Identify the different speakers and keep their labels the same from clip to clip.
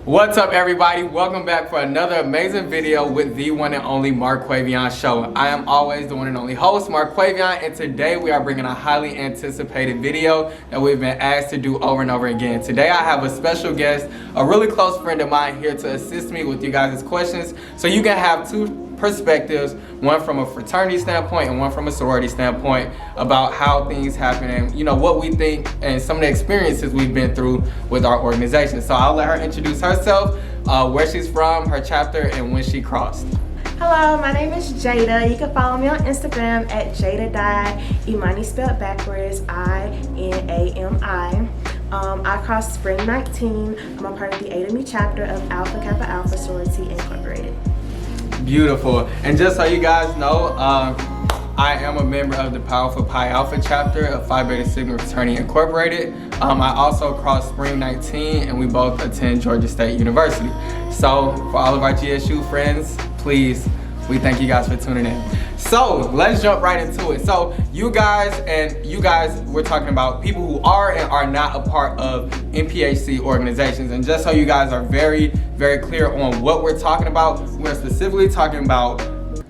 Speaker 1: What's up, everybody? Welcome back for another amazing video with the one and only Marquavion Show. I am always the one and only host, Marquavion, and today we are bringing a highly anticipated video that we've been asked to do over and over again. Today I have a special guest, a really close friend of mine, here to assist me with you guys' questions so you can have two perspectives, one from a fraternity standpoint and one from a sorority standpoint, about how things happen and what we think and some of the experiences we've been through with our organization. So I'll let her introduce herself, where she's from, her chapter, and when she crossed.
Speaker 2: Hello, my name is Jada. You can follow me on Instagram at Jada Imani, spelled backwards, I-N-A-M-I. I crossed spring 19. I'm a part of the A to Me chapter of Alpha Kappa Alpha Sorority Incorporated.
Speaker 1: Beautiful. And just so you guys know, I am a member of the Powerful Pi Alpha chapter of Phi Beta Sigma Fraternity Incorporated. I also crossed spring 19 and we both attend Georgia State University. So for all of our GSU friends, please, we thank you guys for tuning in. So let's jump right into it. So you guys, we're talking about people who are and are not a part of NPHC organizations. And just so you guys are very, very clear on what we're talking about, we're specifically talking about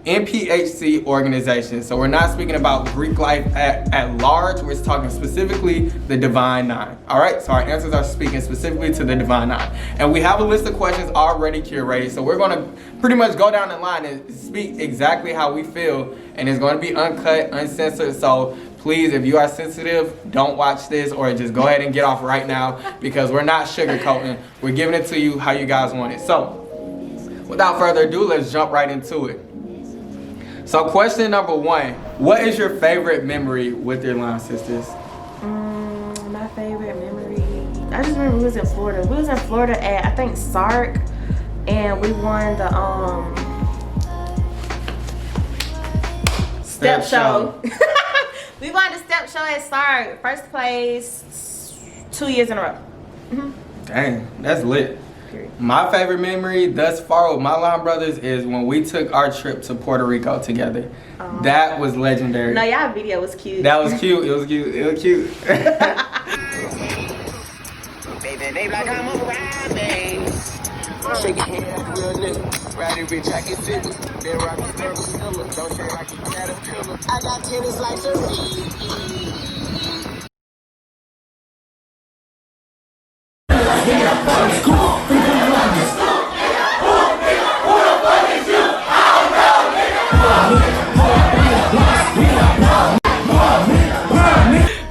Speaker 1: NPHC organizations. So we're not speaking about Greek life at large. We're talking specifically the Divine Nine. All right, so our answers are speaking specifically to the Divine Nine. And we have a list of questions already curated. So we're gonna pretty much go down the line and speak exactly how we feel. And it's gonna be uncut, uncensored. So please, if you are sensitive, don't watch this or just go ahead and get off right now, because we're not sugarcoating. We're giving it to you how you guys want it. So without further ado, let's jump right into it. So question number one, what is your favorite memory with your line sisters?
Speaker 2: My favorite memory, I just remember we was in Florida. We was in Florida at, I think, SARC, and we won the step show. We won the step show at SARC, first place 2 years in a row.
Speaker 1: Dang, that's lit. My favorite memory thus far with my line brothers is when we took our trip to Puerto Rico together. That was legendary.
Speaker 2: No, y'all video was cute.
Speaker 1: That was cute. It was cute. It was cute.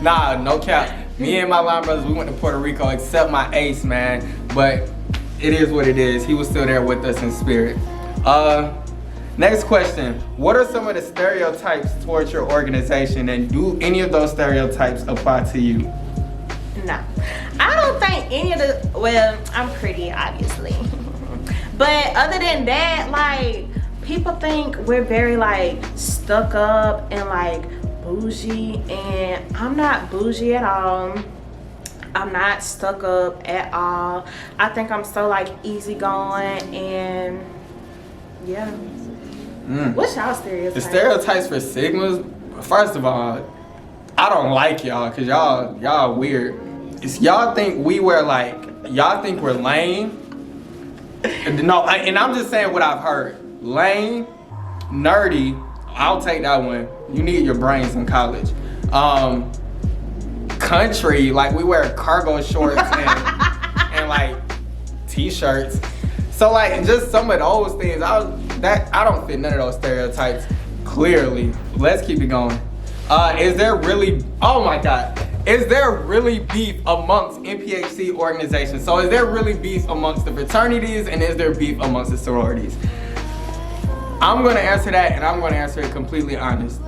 Speaker 1: Nah, no cap. Me and my line brothers, we went to Puerto Rico, except my ace, man. But it is what it is. He was still there with us in spirit. Next question. What are some of the stereotypes towards your organization, and do any of those stereotypes apply to you?
Speaker 2: No. I don't think any of the, well, I'm pretty, obviously. But other than that, like, people think we're very, like, stuck up and, like, bougie, and I'm not bougie at all. I'm not stuck up at all. I think I'm so, like, easygoing, and yeah. What's y'all stereotypes?
Speaker 1: The stereotypes for Sigmas, first of all, I don't like y'all, because y'all weird. It's y'all think we wear, like, y'all think we're lame. No, and I'm just saying what I've heard. Lame, nerdy, I'll take that one. You need your brains in college. Country, like we wear cargo shorts and like t-shirts. So like just some of those things, I don't fit none of those stereotypes, clearly. Let's keep it going. Is there really, oh my God, is there really beef amongst NPHC organizations? So is there really beef amongst the fraternities, and is there beef amongst the sororities? I'm gonna answer that, and I'm gonna answer it completely honest.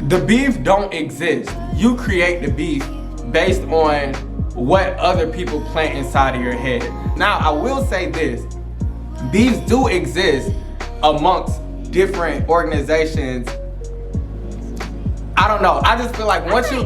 Speaker 1: The beef don't exist. You create the beef based on what other people plant inside of your head. Now, I will say this. Beefs do exist amongst different organizations. I don't know. I just feel like once you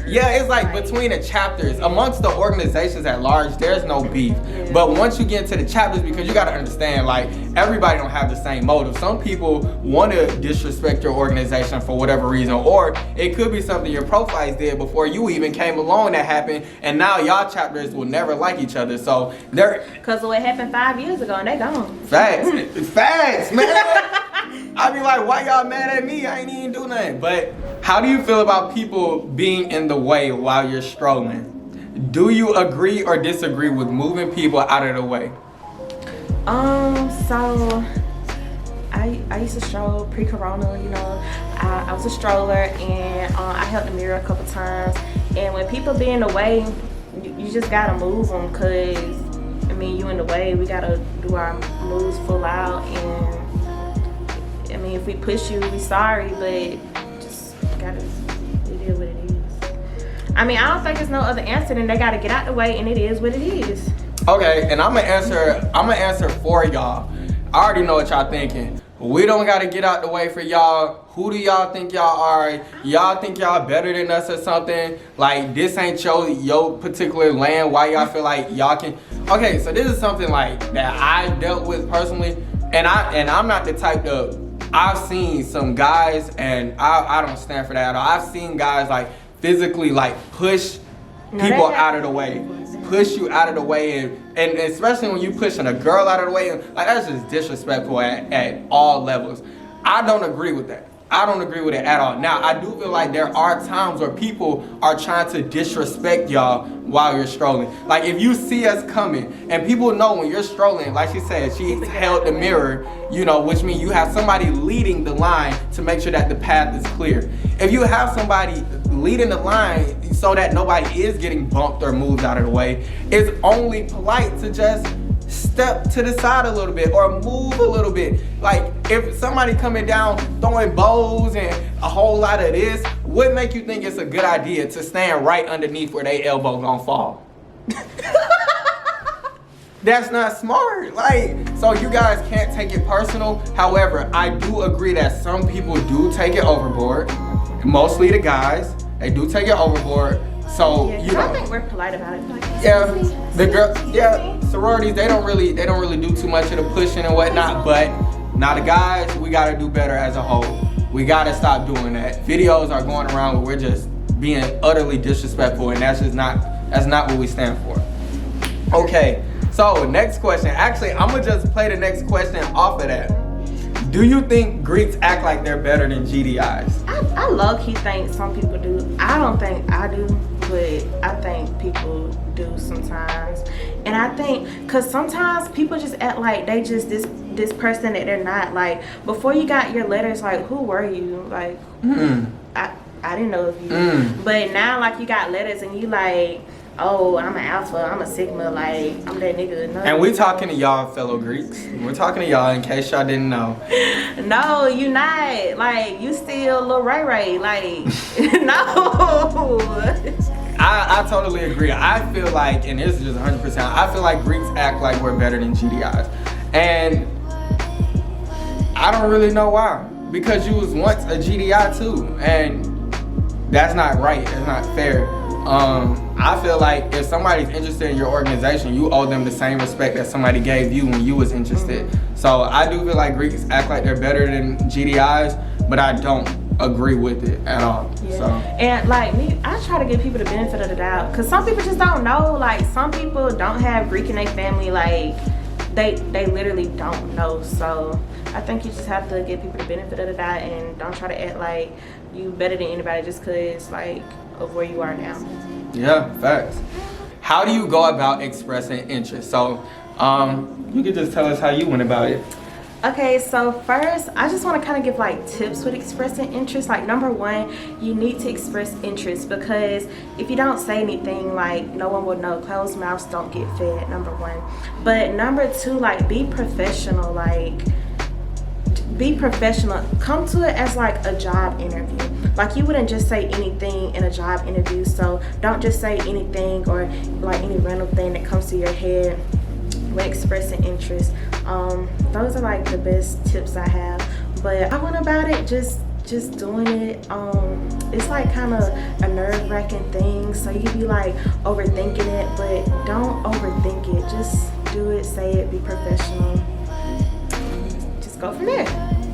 Speaker 1: Yeah, it's like between the chapters, amongst the organizations at large, there's no beef.
Speaker 2: Yeah.
Speaker 1: But once you get into the chapters, because you gotta understand, like, everybody don't have the same motive. Some people want to disrespect your organization for whatever reason, or it could be something your profiles did before you even came along that happened, and now y'all chapters will never like each other. So they're
Speaker 2: Cause of what happened 5 years ago and they gone.
Speaker 1: facts, man. I be like, why y'all mad at me? I ain't even do nothing. But how do you feel about people being in the way while you're strolling? Do you agree or disagree with moving people out of the way?
Speaker 2: So I used to stroll pre-corona, you know. I was a stroller and I held the mirror a couple times. And when people be in the way, you just gotta move them, cause I mean, you in the way, we gotta do our moves full out. And I mean, if we push you, we sorry, but just gotta, it is what it is. I mean, I don't think there's no other answer than they gotta get out the way, and it is what it is.
Speaker 1: Okay, and I'm gonna answer for y'all. I already know what y'all thinking. We don't gotta get out the way for y'all. Who do y'all think y'all are? Y'all think y'all better than us or something? Like, this ain't your particular land. Why y'all feel like y'all can? Okay, so this is something like that I've dealt with personally, and I'm not the type to. I've seen some guys, and I don't stand for that at all. I've seen guys like physically like push people out of the way. Push you out of the way, and especially when you pushing a girl out of the way, and like, that's just disrespectful at all levels. I don't agree with that. I don't agree with it at all. Now, I do feel like there are times where people are trying to disrespect y'all while you're strolling. Like, if you see us coming, and people know when you're strolling, like she said, she held the mirror, you know, which means you have somebody leading the line to make sure that the path is clear. If you have somebody leading the line so that nobody is getting bumped or moved out of the way, it's only polite to just step to the side a little bit or move a little bit. Like, if somebody coming down throwing bows and a whole lot of this, what make you think it's a good idea to stand right underneath where they elbow gonna fall? That's not smart. Like, so you guys can't take it personal. However, I do agree that some people do take it overboard. Mostly the guys, they do take it overboard. So
Speaker 2: yeah,
Speaker 1: you know,
Speaker 2: I think we're polite about it. Like,
Speaker 1: yeah, the girl, yeah, sororities, they don't really do too much of the pushing and whatnot. But now the guys, we gotta do better as a whole. We gotta stop doing that. Videos are going around where we're just being utterly disrespectful, and that's not what we stand for. Okay, so next question. Actually, I'm gonna just play the next question off of that. Do you think Greeks act like they're better than GDIs?
Speaker 2: I low-key think some people do. I don't think I do, but I think people do sometimes. And I think, because sometimes people just act like they just this person that they're not. Like, before you got your letters, like, who were you? Like, I didn't know of you. But now, like, you got letters and you like, oh, I'm an alpha, I'm a sigma, like, I'm that nigga. No.
Speaker 1: And we talking to y'all, fellow Greeks. We're talking to y'all in case y'all didn't know.
Speaker 2: No, you not. Like, you still Lil Ray Ray. Like, no.
Speaker 1: I totally agree. I feel like, and this is just 100%, I feel like Greeks act like we're better than GDIs. And I don't really know why. Because you was once a GDI too. And that's not right. It's not fair. I feel like if somebody's interested in your organization, you owe them the same respect that somebody gave you when you was interested. So I do feel like Greeks act like they're better than GDIs, but I don't agree with it at all.
Speaker 2: Yeah.
Speaker 1: So.
Speaker 2: And like me, I try to give people the benefit of the doubt, because some people just don't know. Like, some people don't have Greek in their family. Like, they literally don't know. So I think you just have to give people the benefit of the doubt and don't try to act like you better than anybody just because, like, of where you are now.
Speaker 1: Yeah, facts. How do you go about expressing interest? So, you could just tell us how you went about it.
Speaker 2: Okay, so first, I just want to kind of give like tips with expressing interest. Like, number one, you need to express interest, because if you don't say anything, like, no one will know. Closed mouths don't get fed, number one. But number two, like, be professional. Like, be professional. Come to it as like a job interview. Like, you wouldn't just say anything in a job interview. So don't just say anything or like any random thing that comes to your head when expressing interest. Those are like the best tips I have. But I went about it just just doing it, it's like kind of a nerve-wracking thing, so you be like overthinking it, but don't overthink it. Just do it, say it, be professional, just go from there.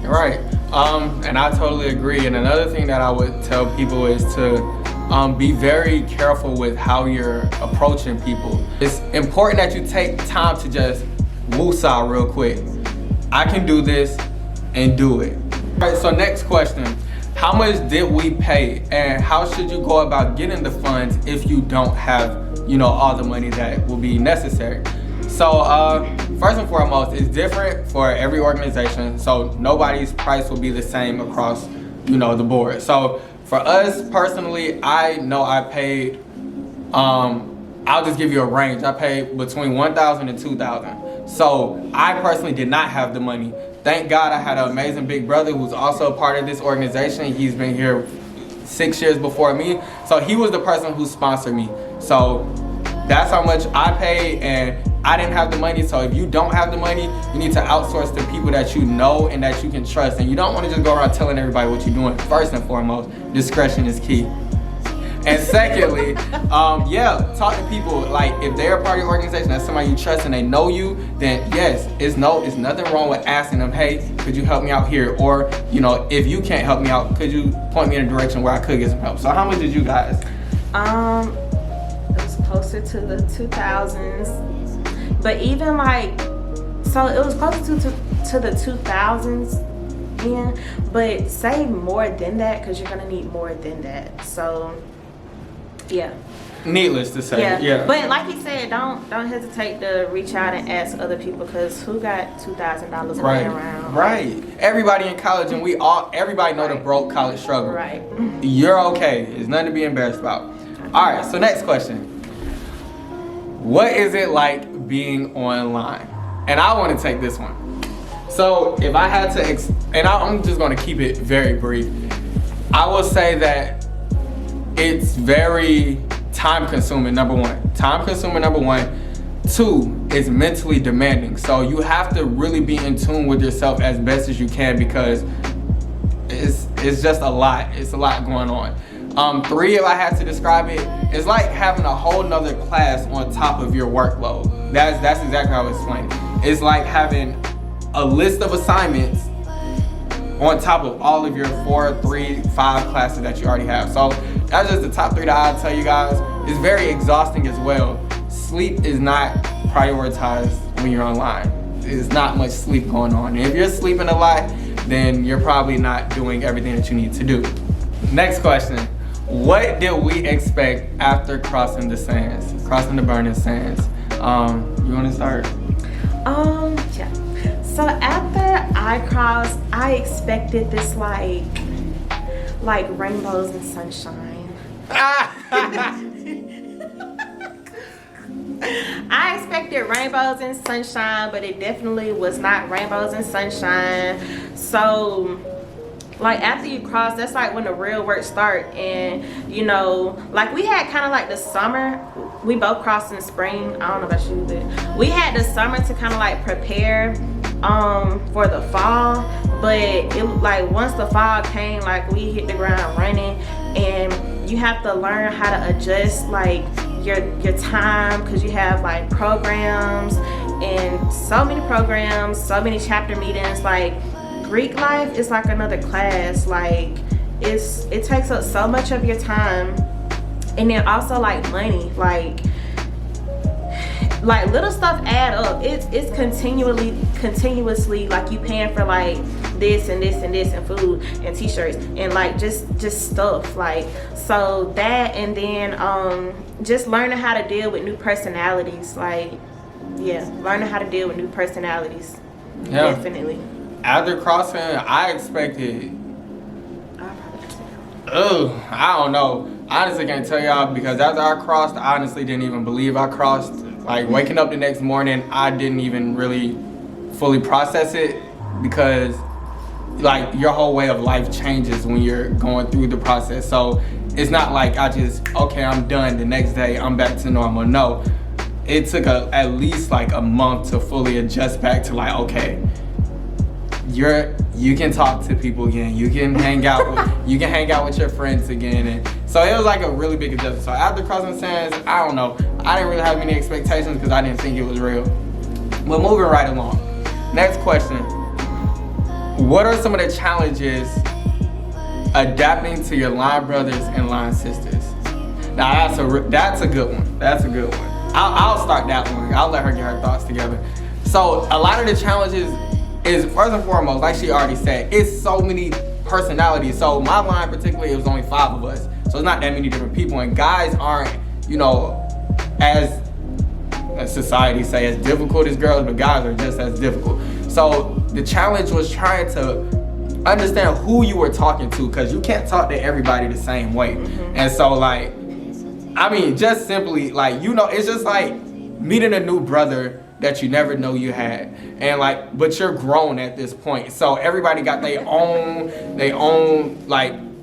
Speaker 1: Right. And I totally agree. And another thing that I would tell people is to be very careful with how you're approaching people. It's important that you take time to just woosah real quick. I can do this, and do it. All right, so next question. How much did we pay, and how should you go about getting the funds if you don't have, you know, all the money that will be necessary? So first and foremost, it's different for every organization, so nobody's price will be the same across, you know, the board. So for us personally, I know I paid, I'll just give you a range. I paid between $1,000 and $2,000. So I personally did not have the money. Thank God I had an amazing big brother who's also a part of this organization. He's been here 6 years before me. So he was the person who sponsored me. So that's how much I paid, and I didn't have the money. So if you don't have the money, you need to outsource to people that you know and that you can trust. And you don't want to just go around telling everybody what you're doing. First and foremost, discretion is key. And secondly, yeah, talk to people. Like, if they're a part of your organization, that's somebody you trust and they know you, then yes, it's nothing wrong with asking them, hey, could you help me out here? Or, you know, if you can't help me out, could you point me in a direction where I could get some help? So how much did you guys?
Speaker 2: It was closer to the 2000s, but even like, so it was closer to the 2000s. Yeah, but save more than that, because you're gonna need more than that. So yeah,
Speaker 1: needless to say, yeah.
Speaker 2: But like you said, don't hesitate to reach out and ask other people, because who got $2,000 laying around?
Speaker 1: Right. Everybody in college, and everybody know the broke college struggle.
Speaker 2: Right.
Speaker 1: You're okay. It's nothing to be embarrassed about. All right. So next question. What is it like being online? And I want to take this one. So if I had to, and I'm just going to keep it very brief, I will say that it's very time consuming, number one. Time consuming, number one. Two, it's mentally demanding. So you have to really be in tune with yourself as best as you can, because it's just a lot. It's a lot going on. Three, if I had to describe it, it's like having a whole nother class on top of your workload. That's exactly how I would explain it. It's like having a list of assignments on top of all of your 4, 3, 5 classes that you already have. So that's just the top 3 that I'll tell you guys. It's very exhausting as well. Sleep is not prioritized when you're online. There's not much sleep going on. And if you're sleeping a lot, then you're probably not doing everything that you need to do. Next question. What did we expect after crossing the sands, crossing the burning sands? You want to start?
Speaker 2: Yeah. So after I crossed, I expected this like rainbows and sunshine. I expected rainbows and sunshine, but it definitely was not rainbows and sunshine. So like after you cross, that's like when the real work start. And you know, like we had kind of like the summer. We both crossed in the spring. I don't know about you, but we had the summer to kind of like prepare for the fall. But it like once the fall came, like we hit the ground running, and you have to learn how to adjust like your time, because you have like programs and so many programs, so many chapter meetings. Like Greek life is like another class. Like it takes up so much of your time. And then also like money, like little stuff add up. It's continuously like you paying for like this and this and this and food and t-shirts and like just stuff. Like, so that, and then just learning how to deal with new personalities. Like, yeah, learning how to deal with new personalities. Yeah, definitely.
Speaker 1: After crossing, I expected, I don't know. Honestly, can't tell y'all, because after I crossed, I honestly didn't even believe I crossed. Like waking up the next morning, I didn't even really fully process it, because like your whole way of life changes when you're going through the process. So it's not like I just, okay, I'm done, the next day I'm back to normal. No, it took at least like a month to fully adjust back to like, okay, you can talk to people again. You can hang out with your friends again. And so it was like a really big adjustment. So after crossing the sands, I don't know. I didn't really have many expectations because I didn't think it was real. But moving right along. Next question. What are some of the challenges adapting to your line brothers and line sisters? Now that's a good one. That's a good one. I'll start that one. I'll let her get her thoughts together. So a lot of the challenges is, first and foremost, like she already said, it's so many personalities. So my line particularly, it was only 5 of us. So it's not that many different people. And guys aren't, as society say, as difficult as girls, but guys are just as difficult. So the challenge was trying to understand who you were talking to, because you can't talk to everybody the same way. And so just simply it's just like meeting a new brother that you never know you had, and but you're grown at this point. So everybody got their own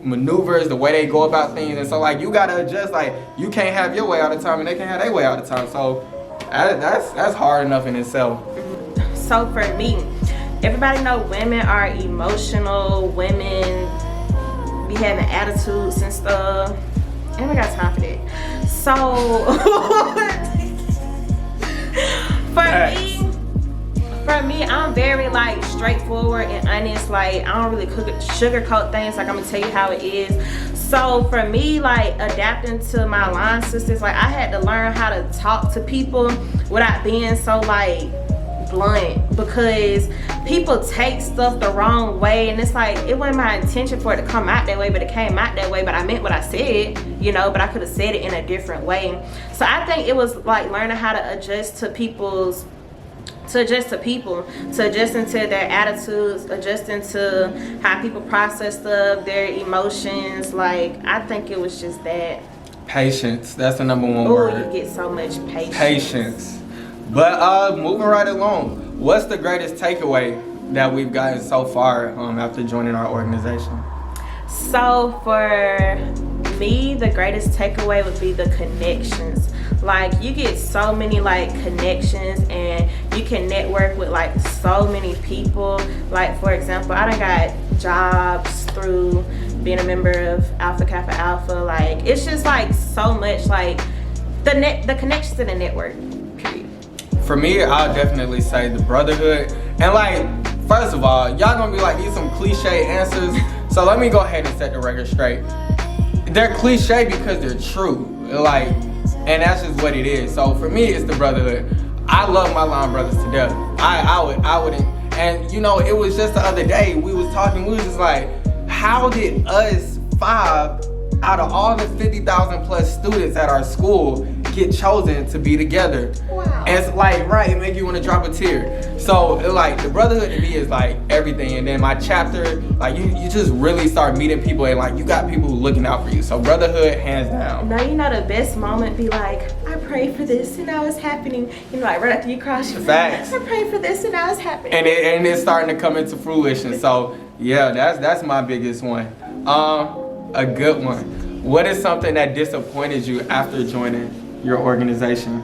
Speaker 1: maneuvers, the way they go about things, and so you gotta adjust. You can't have your way all the time, and they can't have their way all the time. So that's hard enough in itself.
Speaker 2: So for me, everybody know women are emotional. Women be having attitudes and stuff. I ain't got time for that. So for me, I'm very straightforward and honest. I don't really sugarcoat things. I'm gonna tell you how it is. So for me, adapting to my line sisters, I had to learn how to talk to people without being so blunt, because people take stuff the wrong way, and it's it wasn't my intention for it to come out that way, but it came out that way. But I meant what I said, but I could have said it in a different way. So I think it was learning how to adjust to people, to adjust into their attitudes, adjusting to how people process stuff, their emotions. I think it was just that.
Speaker 1: Patience. That's the number one word.
Speaker 2: You get so much patience.
Speaker 1: Patience. But moving right along, what's the greatest takeaway that we've gotten so far after joining our organization?
Speaker 2: So for me, the greatest takeaway would be the connections. You get so many connections, and you can network with so many people. For example, I done got jobs through being a member of Alpha Kappa Alpha. It's just so much the connections in the network. Period.
Speaker 1: For me, I'll definitely say the brotherhood. And first of all, y'all gonna be these some cliche answers. So let me go ahead and set the record straight. They're cliche because they're true. And that's just what it is. So for me, it's the brotherhood. I love my line brothers to death. I wouldn't. And it was just the other day we was talking. We was just how did us 5 out of all the 50,000 plus students at our school get chosen to be together?
Speaker 2: Wow.
Speaker 1: And it's it make you want to drop a tear. So the brotherhood to me is everything. And then my chapter, you just really start meeting people, and you got people looking out for you. So brotherhood, hands down.
Speaker 2: Now the best moment be I prayed for this and now it's happening. Right after you cross your
Speaker 1: facts.
Speaker 2: I prayed for this and now it's happening.
Speaker 1: And it's starting to come into fruition. So yeah, that's my biggest one. A good one. What is something that disappointed you after joining your organization?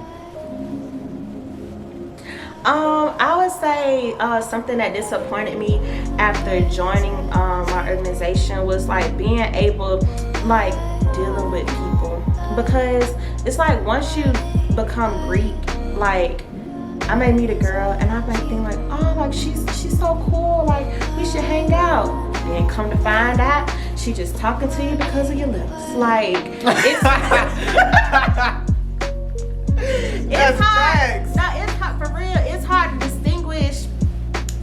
Speaker 2: I would say something that disappointed me after joining my organization was being able dealing with people, because it's once you become Greek, I may meet a girl and I might think she's so cool, we should hang out. Then come to find out, she just talking to you because of your lips. It's it's hard. No, it's hard for real. It's hard to distinguish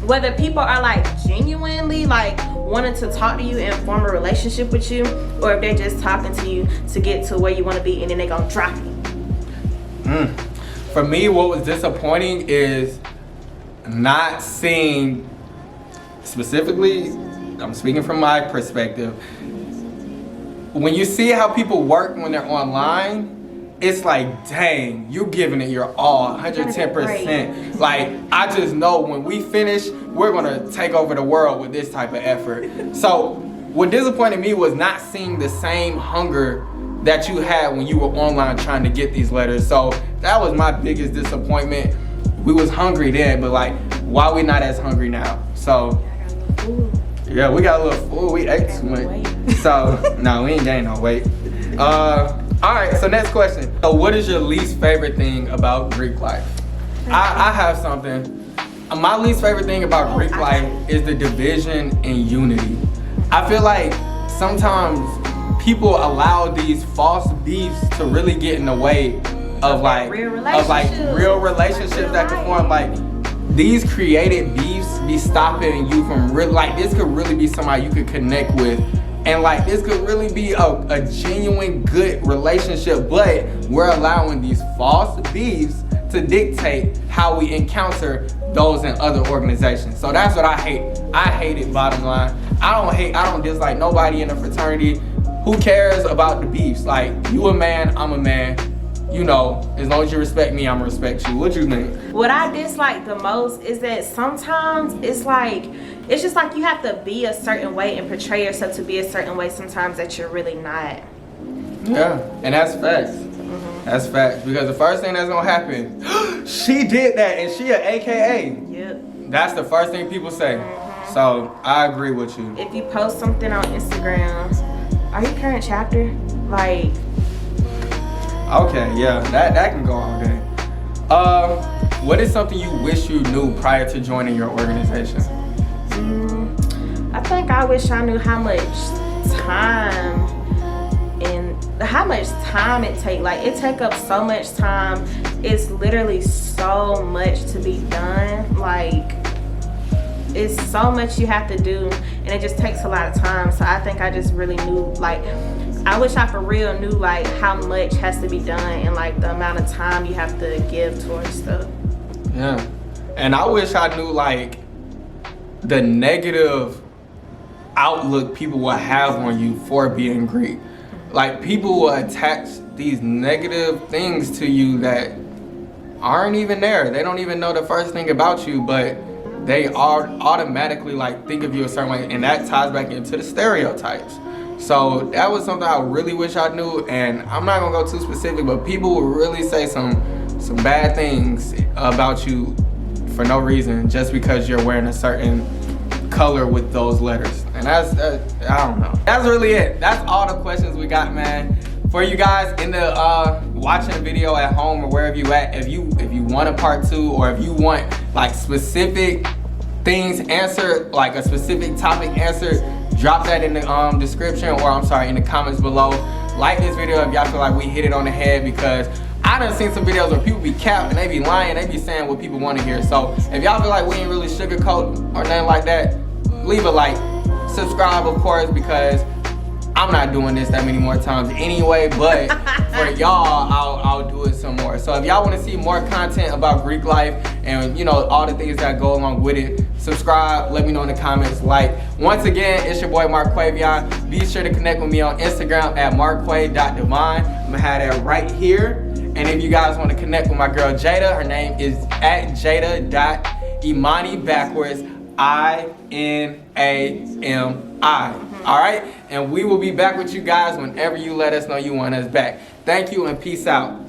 Speaker 2: whether people are genuinely wanting to talk to you and form a relationship with you, or if they're just talking to you to get to where you want to be, and then they're gonna drop you.
Speaker 1: For me, what was disappointing is not seeing, specifically, I'm speaking from my perspective, when you see how people work when they're online, it's dang, you're giving it your all, 110%. I just know when we finish, we're gonna take over the world with this type of effort. So what disappointed me was not seeing the same hunger that you had when you were online trying to get these letters. So that was my biggest disappointment. We was hungry then, but why we not as hungry now? So
Speaker 2: Ooh.
Speaker 1: Yeah, we got a little food. We ate too much. So, no, we ain't gained no weight. All right, so next question. So what is your least favorite thing about Greek life? I have something. My least favorite thing about Greek life is the division and unity. I feel like sometimes people allow these false beefs to really get in the way of real relationships that can form. Like, these created beefs be stopping you from this could really be somebody you could connect with, and like this could really be a genuine good relationship, but we're allowing these false beefs to dictate how we encounter those in other organizations. So that's what I hate. I hate it, bottom line. I don't dislike nobody in a fraternity. Who cares about the beefs? Like, you a man, I'm a man. You know, as long as you respect me, I'm gonna respect you. What you think?
Speaker 2: What I dislike the most is that sometimes it's just like you have to be a certain way and portray yourself to be a certain way sometimes that you're really not.
Speaker 1: Yeah, and that's facts. Mm-hmm. That's facts, because the first thing that's gonna happen, she did that and she a AKA.
Speaker 2: Yep.
Speaker 1: That's the first thing people say. Mm-hmm. So I agree with you.
Speaker 2: If you post something on Instagram, are you current chapter? Like,
Speaker 1: okay, yeah, that can go all day. What is something you wish you knew prior to joining your organization?
Speaker 2: I think I wish I knew how much time it take. Like, it take up so much time. It's literally so much to be done. Like, it's so much you have to do, and it just takes a lot of time. So I think I just really knew, like, I wish I for real knew like how much has to be done and like the amount of time you have to give towards stuff.
Speaker 1: Yeah, and I wish I knew like the negative outlook people will have on you for being Greek. Like, people will attach these negative things to you that aren't even there. They don't even know the first thing about you, but they are automatically like think of you a certain way, and that ties back into the stereotypes. So that was something I really wish I knew, and I'm not gonna go too specific, but people will really say some bad things about you for no reason just because you're wearing a certain color with those letters. And that's I don't know. That's really it. That's all the questions we got, man. For you guys in the watching the video at home or wherever you at, if you want a part 2, or if you want like specific things answered, like a specific topic answered, drop that in the description, or I'm sorry, in the comments below. Like this video if y'all feel like we hit it on the head, because I done seen some videos where people be capping, they be lying, they be saying what people want to hear. So if y'all feel like we ain't really sugarcoat or nothing like that, leave a like, subscribe of course, because I'm not doing this that many more times anyway, but for y'all, I'll do it some more. So if y'all want to see more content about Greek life and, you know, all the things that go along with it, subscribe, let me know in the comments, like. Once again, it's your boy Marquavion. Be sure to connect with me on Instagram at marquay.divine. I'm gonna have that right here. And if you guys want to connect with my girl Jada, her name is at jada.imani, backwards INAMI. All right, and we will be back with you guys whenever you let us know you want us back. Thank you and peace out.